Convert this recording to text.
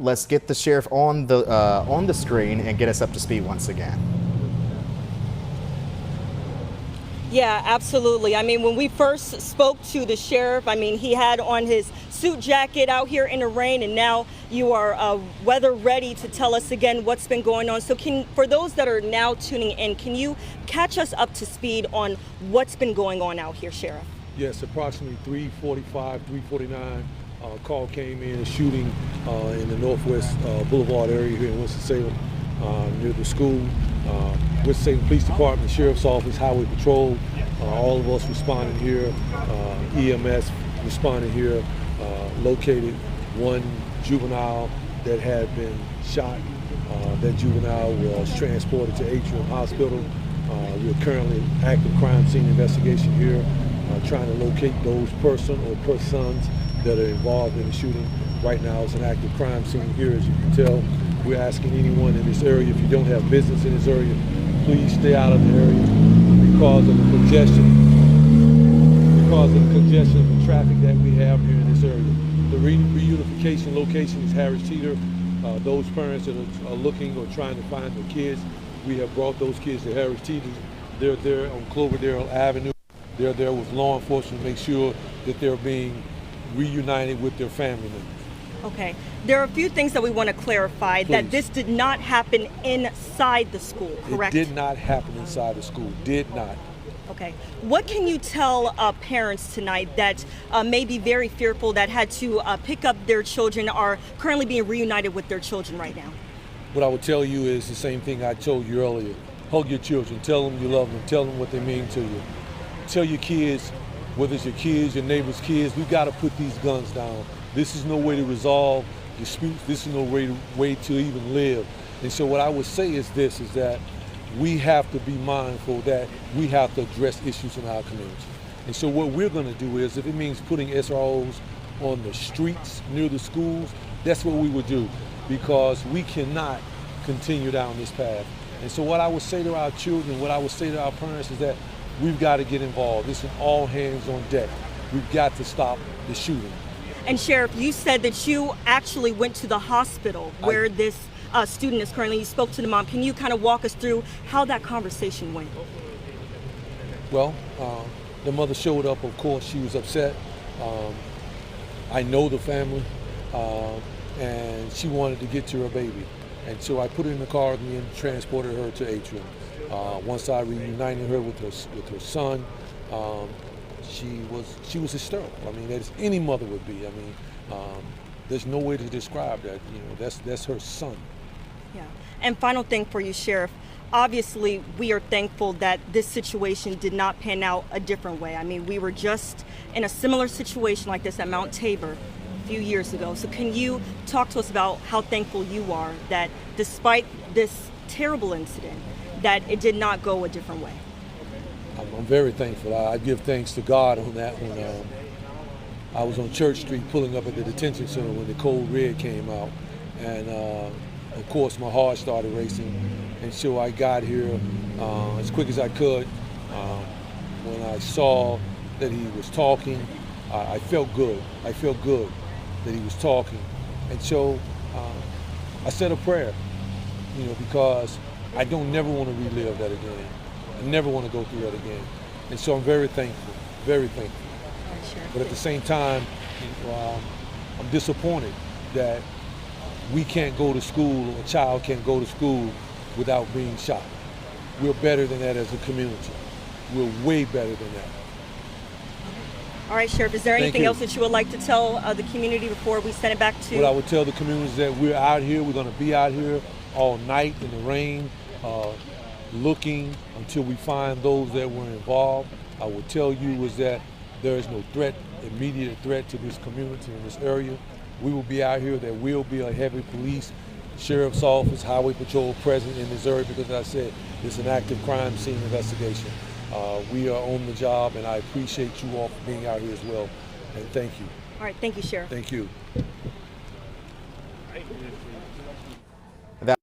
let's get the sheriff on the screen and get us up to speed once again. Yeah, absolutely. I mean, when we first spoke to the sheriff, I mean, he had on his suit jacket out here in the rain, and now you are weather ready to tell us again what's been going on. So for those that are now tuning in, can you catch us up to speed on what's been going on out here, Sheriff? Yes, approximately 3:45, 3:49, call came in, a shooting in the Northwest Boulevard area here in Winston-Salem near the school. Winston-Salem Police Department, Sheriff's Office, Highway Patrol, all of us responding here, EMS responding here, located one juvenile that had been shot. That juvenile was transported to Atrium Hospital. We're currently active crime scene investigation here, trying to locate those person or persons that are involved in the shooting. Right now it's an active crime scene here, as you can tell. We're asking anyone in this area, if you don't have business in this area, please stay out of the area because of the congestion of the traffic that we have here in this area. The reunification location is Harris Teeter. Those parents that are looking or trying to find their kids, we have brought those kids to Harris Teeter. They're there on Cloverdale Avenue. They're there with law enforcement to make sure that they're being reunited with their family members. Okay. There are a few things that we want to clarify. Please. That this did not happen inside the school, correct? It did not happen inside the school. Did not. Okay. What can you tell parents tonight that may be very fearful, that had to pick up their children, are currently being reunited with their children right now? What I would tell you is the same thing I told you earlier. Hug your children. Tell them you love them. Tell them what they mean to you. Tell your kids, whether it's your kids, your neighbor's kids, we got to put these guns down. This is no way to resolve disputes. This is no way to even live. And so what I would say is this, is that we have to be mindful that we have to address issues in our community. And so what we're going to do is, if it means putting SROs on the streets near the schools, that's what we would do, because we cannot continue down this path. And so what I would say to our children, what I would say to our parents is that we've got to get involved. It's an all hands on deck. We've got to stop the shooting. And Sheriff, you said that you actually went to the hospital where this student is currently. You spoke to the mom. Can you kind of walk us through how that conversation went? Well, the mother showed up. Of course, she was upset. I know the family, and she wanted to get to her baby. And so I put her in the car with me and transported her to Atrium. Once I reunited her with her son, she was hysterical. I mean, as any mother would be. I mean, there's no way to describe that. You know, that's her son. Yeah. And final thing for you, Sheriff. Obviously, we are thankful that this situation did not pan out a different way. I mean, we were just in a similar situation like this at Mount Tabor a few years ago. So can you talk to us about how thankful you are that despite this terrible incident, that it did not go a different way? I'm very thankful. I give thanks to God on that one. I was on Church Street pulling up at the detention center when the code red came out. And of course my heart started racing. And so I got here as quick as I could. When I saw that he was talking, I felt good. I felt good that he was talking. And so I said a prayer, you know, because I don't never want to relive that again. I never want to go through that again. And so I'm very thankful, very thankful. Sure. But at the same time, I'm disappointed that we can't go to school, or a child can't go to school without being shot. We're better than that as a community. We're way better than that. All right, Sheriff, is there anything else that you would like to tell the community before we send it back to? What I would tell the community is that we're out here, we're going to be out here all night in the rain, looking until we find those that were involved. I would tell you is that there is no threat, immediate threat to this community in this area. We will be out here. There will be a heavy police, sheriff's office, highway patrol present in this area because, as I said, it's an active crime scene investigation. We are on the job, and I appreciate you all for being out here as well. And thank you. All right, thank you, Sheriff. Thank you.